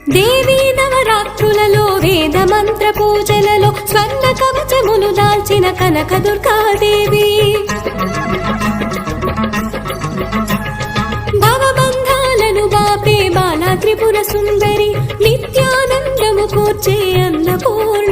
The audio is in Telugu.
దేవీ నవరాత్రులలో వేద మంత్ర పూజలలో స్వర్ణ కవచములు దాల్చిన కనక దుర్గాదేవి భవబంధాలను బాపే బాలా త్రిపుర సుందరి నిత్యానందము కూర్చే అన్నపూర్ణ